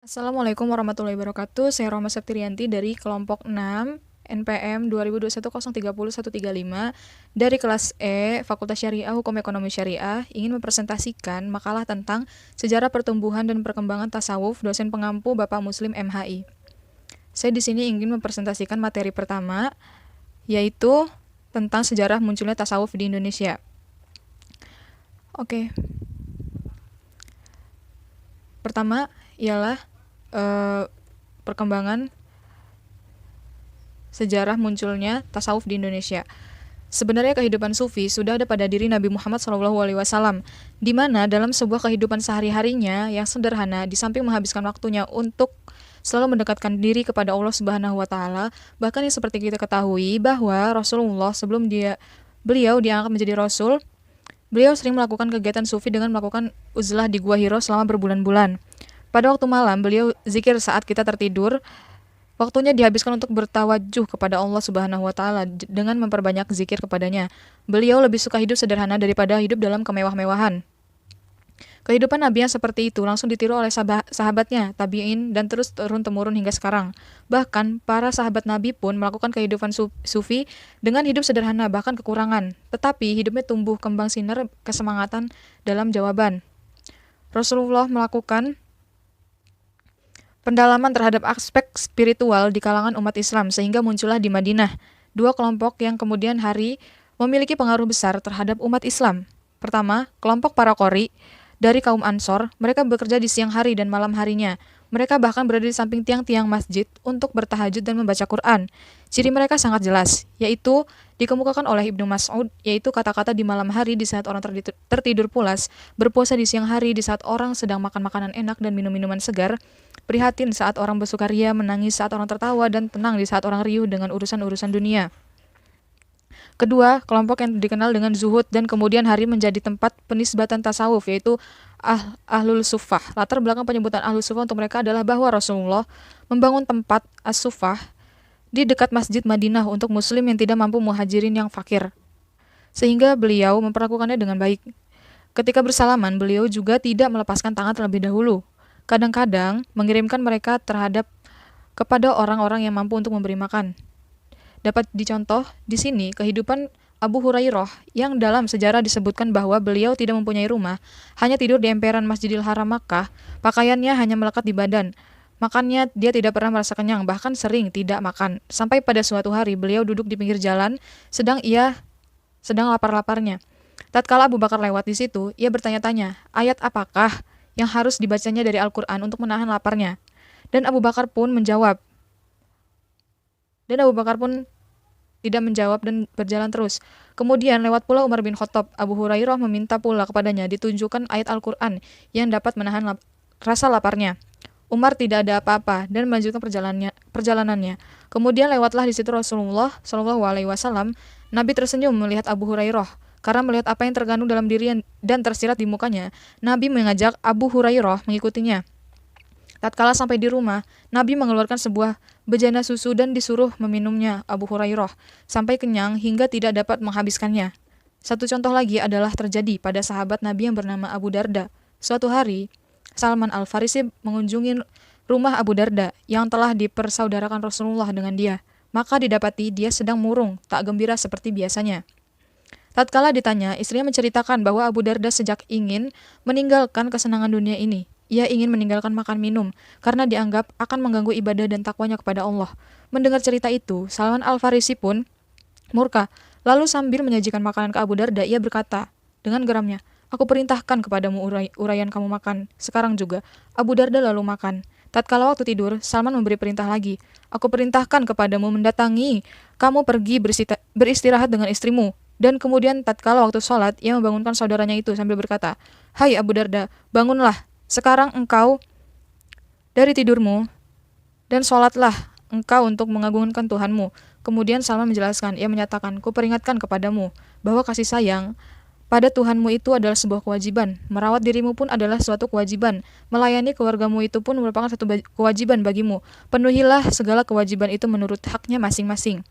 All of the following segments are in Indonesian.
Assalamualaikum warahmatullahi wabarakatuh. Saya Roma Septrianti dari kelompok 6 NPM 2021030135 dari kelas E Fakultas Syariah Hukum Ekonomi Syariah ingin mempresentasikan makalah tentang sejarah pertumbuhan dan perkembangan tasawuf dosen pengampu Bapak Muslim MHI. Saya di sini ingin mempresentasikan materi pertama yaitu tentang sejarah munculnya tasawuf di Indonesia. Oke. Pertama ialah perkembangan sejarah munculnya tasawuf di Indonesia. Sebenarnya kehidupan sufi sudah ada pada diri Nabi Muhammad SAW, di mana dalam sebuah kehidupan sehari-harinya yang sederhana, di samping menghabiskan waktunya untuk selalu mendekatkan diri kepada Allah Subhanahu wa Ta'ala, bahkan yang seperti kita ketahui bahwa Rasulullah sebelum beliau diangkat menjadi Rasul, beliau sering melakukan kegiatan sufi dengan melakukan uzlah di Gua Hiro selama berbulan-bulan. Pada waktu malam, beliau zikir saat kita tertidur. Waktunya dihabiskan untuk bertawajuh kepada Allah Subhanahu wa Ta'ala dengan memperbanyak zikir kepadanya. Beliau lebih suka hidup sederhana daripada hidup dalam kemewah-mewahan. Kehidupan Nabi yang seperti itu langsung ditiru oleh sahabatnya, tabi'in, dan terus turun-temurun hingga sekarang. Bahkan, para sahabat Nabi pun melakukan kehidupan sufi dengan hidup sederhana, bahkan kekurangan. Tetapi, hidupnya tumbuh kembang sinar kesemangatan dalam jawaban. Rasulullah melakukan pendalaman terhadap aspek spiritual di kalangan umat Islam sehingga muncullah di Madinah dua kelompok yang kemudian hari memiliki pengaruh besar terhadap umat Islam. Pertama, kelompok para qori dari kaum Ansor. Mereka bekerja di siang hari dan malam harinya. Mereka bahkan berada di samping tiang-tiang masjid untuk bertahajud dan membaca Quran. Ciri mereka sangat jelas, yaitu dikemukakan oleh Ibnu Mas'ud, yaitu kata-kata di malam hari di saat orang tertidur pulas, berpuasa di siang hari di saat orang sedang makan makanan enak dan minum minuman segar, prihatin saat orang bersukaria, menangis saat orang tertawa, dan tenang di saat orang riuh dengan urusan-urusan dunia. Kedua, kelompok yang dikenal dengan zuhud dan kemudian hari menjadi tempat penisbatan tasawuf, yaitu Ahlul Sufah. Latar belakang penyebutan Ahlul Sufah untuk mereka adalah bahwa Rasulullah membangun tempat As-Sufah di dekat Masjid Madinah untuk muslim yang tidak mampu, muhajirin yang fakir, sehingga beliau memperlakukannya dengan baik. Ketika bersalaman, beliau juga tidak melepaskan tangan terlebih dahulu. Kadang-kadang mengirimkan mereka kepada orang-orang yang mampu untuk memberi makan. Dapat dicontoh di sini kehidupan Abu Hurairah yang dalam sejarah disebutkan bahwa beliau tidak mempunyai rumah, hanya tidur di emperan Masjidil Haram Makkah, pakaiannya hanya melekat di badan. Makannya dia tidak pernah merasa kenyang, bahkan sering tidak makan. Sampai pada suatu hari beliau duduk di pinggir jalan, sedang lapar-laparnya. Tatkala Abu Bakar lewat di situ, ia bertanya-tanya, ayat apakah yang harus dibacanya dari Al-Quran untuk menahan laparnya? Dan Abu Bakar pun tidak menjawab dan berjalan terus. Kemudian lewat pula Umar bin Khattab. Abu Hurairah meminta pula kepadanya ditunjukkan ayat Al-Quran yang dapat menahan rasa laparnya. Umar tidak ada apa-apa dan melanjutkan perjalanannya. Kemudian lewatlah di situ Rasulullah SAW. Nabi tersenyum melihat Abu Hurairah. Karena melihat apa yang terkandung dalam diri dan tersirat di mukanya, Nabi mengajak Abu Hurairah mengikutinya. Tatkala sampai di rumah, Nabi mengeluarkan sebuah bejana susu dan disuruh meminumnya Abu Hurairah sampai kenyang hingga tidak dapat menghabiskannya. Satu contoh lagi adalah terjadi pada sahabat Nabi yang bernama Abu Darda. Suatu hari, Salman Al-Farisi mengunjungi rumah Abu Darda yang telah dipersaudarakan Rasulullah dengan dia. Maka didapati dia sedang murung, tak gembira seperti biasanya. Tatkala ditanya, istrinya menceritakan bahwa Abu Darda sejak ingin meninggalkan kesenangan dunia ini. Ia ingin meninggalkan makan minum karena dianggap akan mengganggu ibadah dan takwanya kepada Allah. Mendengar cerita itu, Salman Al-Farisi pun murka. Lalu sambil menyajikan makanan ke Abu Darda, ia berkata dengan geramnya, "Aku perintahkan kepadamu uraian kamu makan. Sekarang juga." Abu Darda lalu makan. Tatkala waktu tidur, Salman memberi perintah lagi. "Aku perintahkan kepadamu mendatangi. Kamu pergi beristirahat dengan istrimu." Dan kemudian tatkala waktu sholat, ia membangunkan saudaranya itu sambil berkata, "Hai Abu Darda, bangunlah. Sekarang engkau dari tidurmu dan sholatlah engkau untuk mengagungkan Tuhanmu." Kemudian Salman menjelaskan, ia menyatakan, "Ku peringatkan kepadamu bahwa kasih sayang pada Tuhanmu itu adalah sebuah kewajiban. Merawat dirimu pun adalah suatu kewajiban. Melayani keluargamu itu pun merupakan satu kewajiban bagimu. Penuhilah segala kewajiban itu menurut haknya masing-masing."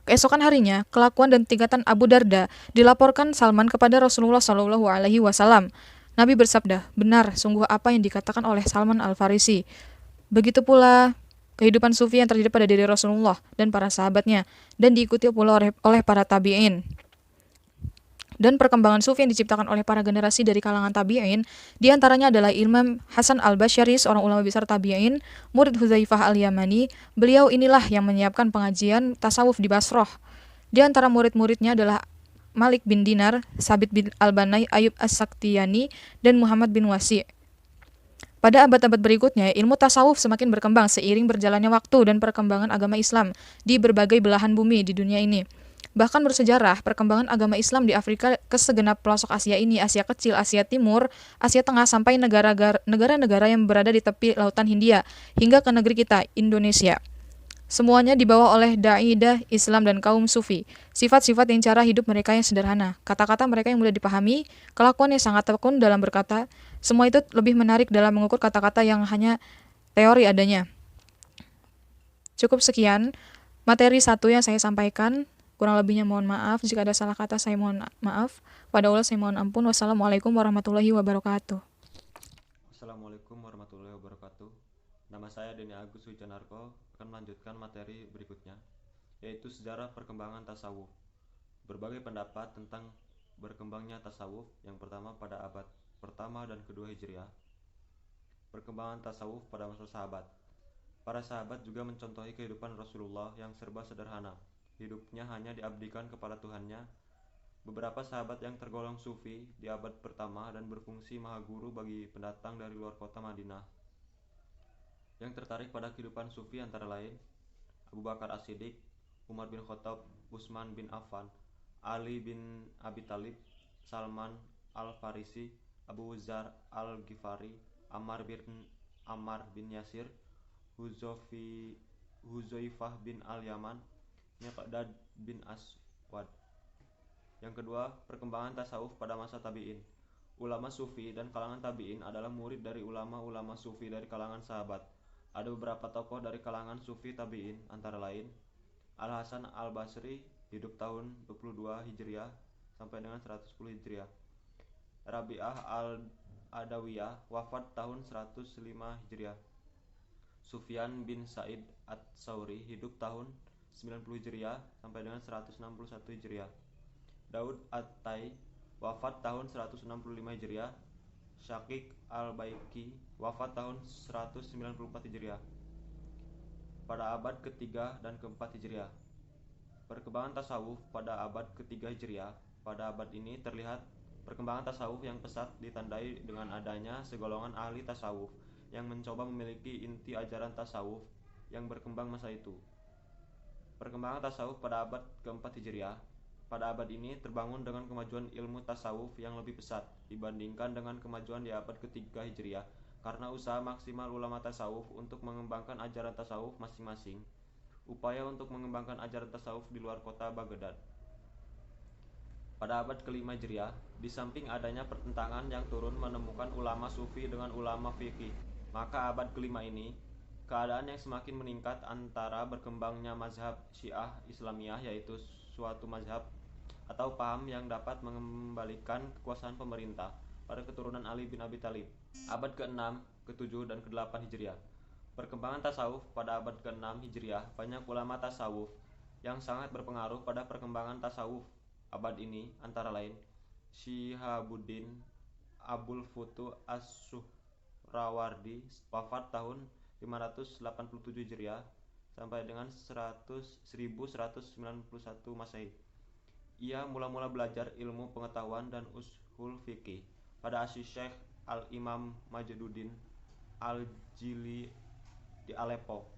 Keesokan harinya, kelakuan dan tingkatan Abu Darda dilaporkan Salman kepada Rasulullah SAW. Nabi bersabda, "Benar, sungguh apa yang dikatakan oleh Salman Al-Farisi." Begitu pula kehidupan sufi yang terjadi pada diri Rasulullah dan para sahabatnya, dan diikuti pula oleh para tabi'in. Dan perkembangan sufi yang diciptakan oleh para generasi dari kalangan tabi'in, diantaranya adalah Imam Hasan Al-Basyari, seorang ulama besar tabi'in, murid Hudzaifah Al-Yamani. Beliau inilah yang menyiapkan pengajian tasawuf di Basrah. Di antara murid-muridnya adalah Malik bin Dinar, Sabit bin Al-Banai, Ayub As-Saktiyani, dan Muhammad bin Wasi'. Pada abad-abad berikutnya, ilmu tasawuf semakin berkembang seiring berjalannya waktu dan perkembangan agama Islam di berbagai belahan bumi di dunia ini. Bahkan bersejarah, perkembangan agama Islam di Afrika ke segenap pelosok Asia ini, Asia Kecil, Asia Timur, Asia Tengah, sampai negara-negara yang berada di tepi Lautan Hindia, hingga ke negeri kita, Indonesia. Semuanya dibawa oleh da'idah Islam dan kaum sufi. Sifat-sifat yang cara hidup mereka yang sederhana, kata-kata mereka yang mudah dipahami, kelakuan yang sangat tekun dalam berkata, semua itu lebih menarik dalam mengukur kata-kata yang hanya teori adanya. Cukup sekian materi 1 yang saya sampaikan. Kurang lebihnya mohon maaf. Jika ada salah kata saya mohon maaf. Pada Allah saya mohon ampun. Wassalamualaikum warahmatullahi wabarakatuh. Assalamualaikum warahmatullahi wabarakatuh. Nama saya Denny Agus Wijanarko akan melanjutkan materi berikutnya, yaitu sejarah perkembangan tasawuf. Berbagai pendapat tentang berkembangnya tasawuf. Yang pertama pada abad pertama dan kedua Hijriah. Perkembangan tasawuf pada masa sahabat. Para sahabat juga mencontohi kehidupan Rasulullah yang serba sederhana. Hidupnya hanya diabdikan kepada Tuhannya. Beberapa sahabat yang tergolong sufi di abad pertama dan berfungsi maha guru bagi pendatang dari luar kota Madinah. Yang tertarik pada kehidupan sufi antara lain Abu Bakar As-Siddiq, Umar bin Khattab, Utsman bin Affan, Ali bin Abi Thalib, Salman Al-Farisi, Abu Dzar Al-Ghifari, Ammar bin Yasir, Huzaifah bin Al-Yaman, Miqdad bin Aswad. Yang kedua, perkembangan tasawuf pada masa tabi'in. Ulama sufi dan kalangan tabi'in adalah murid dari ulama-ulama sufi dari kalangan sahabat. Ada beberapa tokoh dari kalangan sufi tabi'in, antara lain Al-Hasan Al-Basri, hidup tahun 22 Hijriah sampai dengan 110 Hijriah. Rabi'ah Al-Adawiyah, wafat tahun 105 Hijriah. Sufyan bin Sa'id Ats-Tsauri, hidup tahun 90 Hijriah sampai dengan 161 Hijriah. Daud At-Tai, wafat tahun 165 Hijriah. Syaqiq Al-Baiki, wafat tahun 194 Hijriah pada abad ketiga dan keempat Hijriah. Perkembangan tasawuf pada abad ketiga Hijriah. Pada abad ini terlihat perkembangan tasawuf yang pesat ditandai dengan adanya segolongan ahli tasawuf yang mencoba memiliki inti ajaran tasawuf yang berkembang masa itu. Perkembangan tasawuf pada abad keempat Hijriah. Pada abad ini terbangun dengan kemajuan ilmu tasawuf yang lebih pesat dibandingkan dengan kemajuan di abad ketiga Hijriah karena usaha maksimal ulama tasawuf untuk mengembangkan ajaran tasawuf masing-masing. Upaya untuk mengembangkan ajaran tasawuf di luar kota Baghdad. Pada abad kelima Hijriah, di samping adanya pertentangan yang turun menemukan ulama sufi dengan ulama fikih, maka abad kelima ini keadaan yang semakin meningkat antara berkembangnya mazhab Syiah Islamiyah, yaitu suatu mazhab atau paham yang dapat mengembalikan kekuasaan pemerintah pada keturunan Ali bin Abi Thalib. Abad ke-6, ke-7, dan ke-8 Hijriah. Perkembangan tasawuf pada abad ke-6 Hijriah. Banyak ulama tasawuf yang sangat berpengaruh pada perkembangan tasawuf abad ini, antara lain Syihabuddin Abul Futuh As-Suhrawardi, wafat tahun 587 Hijriah sampai dengan 1191 Masehi. Ia mula-mula belajar ilmu pengetahuan dan ushul fikih pada Asy-Syaikh Al-Imam Majduddin Al-Jili di Aleppo.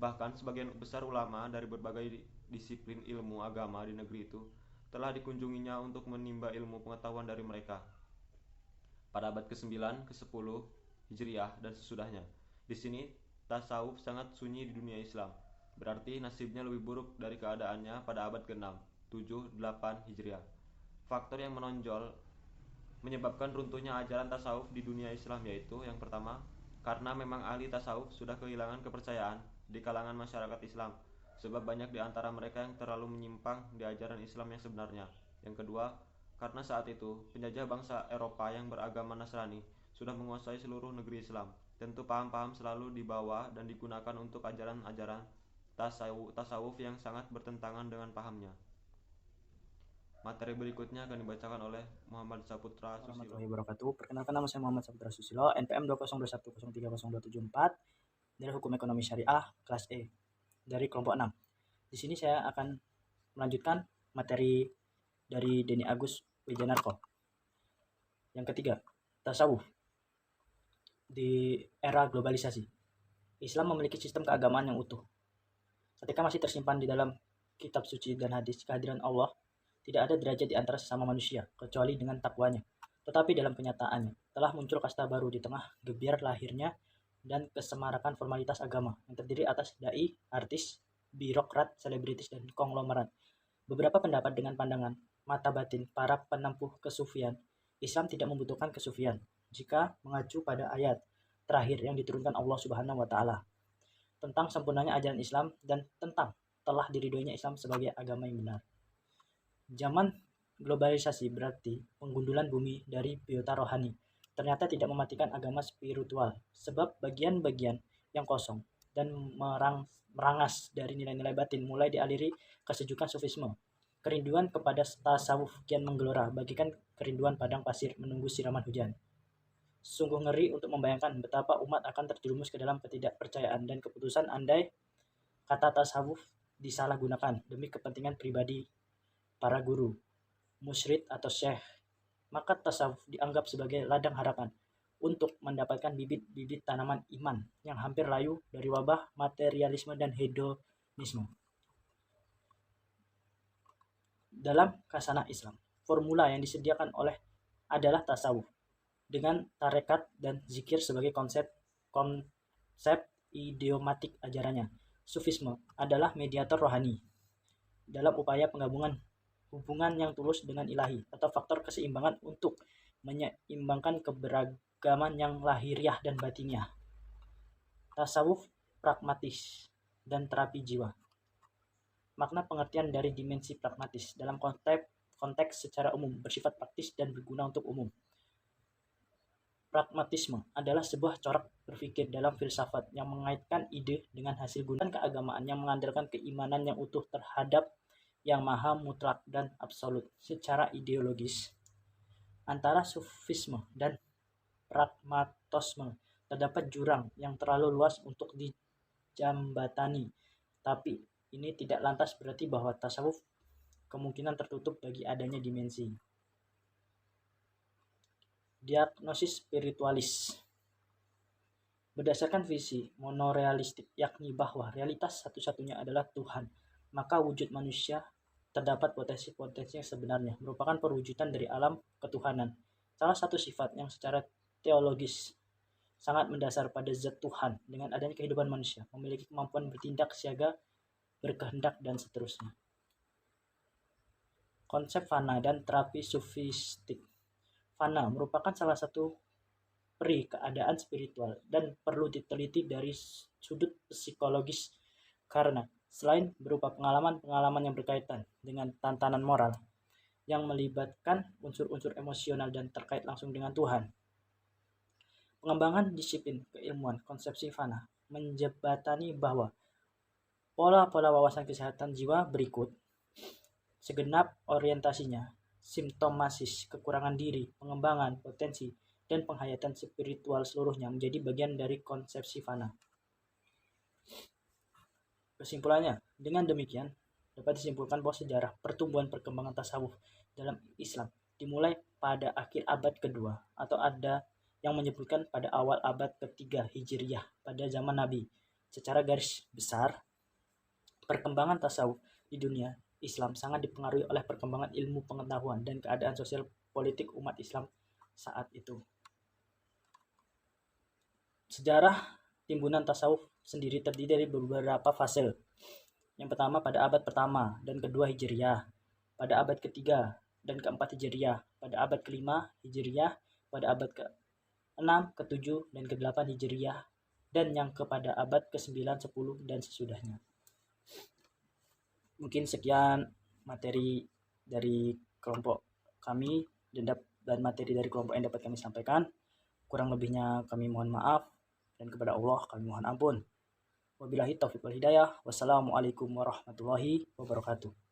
Bahkan sebagian besar ulama dari berbagai disiplin ilmu agama di negeri itu telah dikunjunginya untuk menimba ilmu pengetahuan dari mereka. Pada abad ke-9, ke-10 Hijriah dan sesudahnya. Di sini tasawuf sangat sunyi di dunia Islam. Berarti nasibnya lebih buruk dari keadaannya pada abad ke-6, 7, 8 Hijriah. Faktor yang menonjol menyebabkan runtuhnya ajaran tasawuf di dunia Islam yaitu yang pertama, karena memang ahli tasawuf sudah kehilangan kepercayaan di kalangan masyarakat Islam, sebab banyak di antara mereka yang terlalu menyimpang di ajaran Islam yang sebenarnya. Yang kedua, karena saat itu penjajah bangsa Eropa yang beragama Nasrani sudah menguasai seluruh negeri Islam. Tentu paham-paham selalu dibawa dan digunakan untuk ajaran-ajaran tasawuf yang sangat bertentangan dengan pahamnya. Materi berikutnya akan dibacakan oleh Muhammad Saputra Susilo. Warahmatullahi wabarakatuh. Perkenalkan, nama saya Muhammad Saputra Susilo, NPM 20210300274 dari Hukum Ekonomi Syariah kelas E dari kelompok 6. Di sini saya akan melanjutkan materi dari Denny Agus Wijanarko. Yang ketiga, tasawuf di era globalisasi. Islam memiliki sistem keagamaan yang utuh. Ketika masih tersimpan di dalam kitab suci dan hadis kehadiran Allah, tidak ada derajat di antara sesama manusia, kecuali dengan takwanya. Tetapi dalam kenyataannya, telah muncul kasta baru di tengah gebiar lahirnya dan kesemarakan formalitas agama, yang terdiri atas da'i, artis, birokrat, selebritis, dan konglomerat. Beberapa pendapat dengan pandangan mata batin para penempuh kesufian, Islam tidak membutuhkan kesufian jika mengacu pada ayat terakhir yang diturunkan Allah Subhanahu wa Ta'ala tentang sempurnanya ajaran Islam dan tentang telah diridhoinya Islam sebagai agama yang benar. Zaman globalisasi berarti penggundulan bumi dari biota rohani ternyata tidak mematikan agama spiritual, sebab bagian-bagian yang kosong dan merangas dari nilai-nilai batin mulai dialiri kesejukan sufisme. Kerinduan kepada tasawuf kian menggelora, bagikan kerinduan padang pasir menunggu siraman hujan. Sungguh ngeri untuk membayangkan betapa umat akan terjerumus ke dalam ketidakpercayaan dan keputusan andai kata tasawuf disalahgunakan demi kepentingan pribadi para guru, musyrid atau syekh. Maka tasawuf dianggap sebagai ladang harapan untuk mendapatkan bibit-bibit tanaman iman yang hampir layu dari wabah materialisme dan hedonisme. Dalam khasanah Islam, formula yang disediakan adalah tasawuf dengan tarekat dan zikir sebagai konsep idiomatik ajarannya. Sufisme adalah mediator rohani dalam upaya penggabungan hubungan yang tulus dengan ilahi atau faktor keseimbangan untuk menyeimbangkan keberagaman yang lahiriah dan batiniah. Tasawuf pragmatis dan terapi jiwa. Makna pengertian dari dimensi pragmatis dalam konteks secara umum bersifat praktis dan berguna untuk umum. Pragmatisme adalah sebuah corak berpikir dalam filsafat yang mengaitkan ide dengan hasil guna keagamaan yang mengandalkan keimanan yang utuh terhadap yang maha mutlak dan absolut secara ideologis. Antara sufisme dan pragmatisme terdapat jurang yang terlalu luas untuk dijambatani, tapi ini tidak lantas berarti bahwa tasawuf kemungkinan tertutup bagi adanya dimensi. Diagnosis spiritualis berdasarkan visi monorealistik, yakni bahwa realitas satu-satunya adalah Tuhan, maka wujud manusia terdapat potensi-potensi yang sebenarnya merupakan perwujudan dari alam ketuhanan. Salah satu sifat yang secara teologis sangat mendasar pada zat Tuhan dengan adanya kehidupan manusia, memiliki kemampuan bertindak, siaga, berkehendak, dan seterusnya. Konsep fana dan terapi sufistik. Fana merupakan salah satu peri keadaan spiritual dan perlu diteliti dari sudut psikologis karena selain berupa pengalaman-pengalaman yang berkaitan dengan tantangan moral yang melibatkan unsur-unsur emosional dan terkait langsung dengan Tuhan. Pengembangan disiplin keilmuan konsepsi fana menjebatani bahwa pola-pola wawasan kesehatan jiwa berikut segenap orientasinya, simptomasis, kekurangan diri, pengembangan, potensi, dan penghayatan spiritual seluruhnya menjadi bagian dari konsepsi fana. Kesimpulannya, dengan demikian dapat disimpulkan bahwa sejarah pertumbuhan perkembangan tasawuf dalam Islam dimulai pada akhir abad kedua atau ada yang menyebutkan pada awal abad ketiga Hijriyah pada zaman Nabi. Secara garis besar, perkembangan tasawuf di dunia Islam sangat dipengaruhi oleh perkembangan ilmu pengetahuan dan keadaan sosial politik umat Islam saat itu. Sejarah timbunan tasawuf sendiri terdiri dari beberapa fase. Yang pertama pada abad pertama dan kedua Hijriyah, pada abad ketiga dan keempat Hijriyah, pada abad kelima Hijriyah, pada abad ke-6, ke-7, dan ke-8 Hijriyah, dan yang kepada abad ke-9, 10, dan sesudahnya. Mungkin sekian materi dari kelompok kami dan materi dari kelompok yang dapat kami sampaikan. Kurang lebihnya kami mohon maaf, dan kepada Allah kami mohon ampun. Wabillahi taufiq wal hidayah. Wassalamualaikum warahmatullahi wabarakatuh.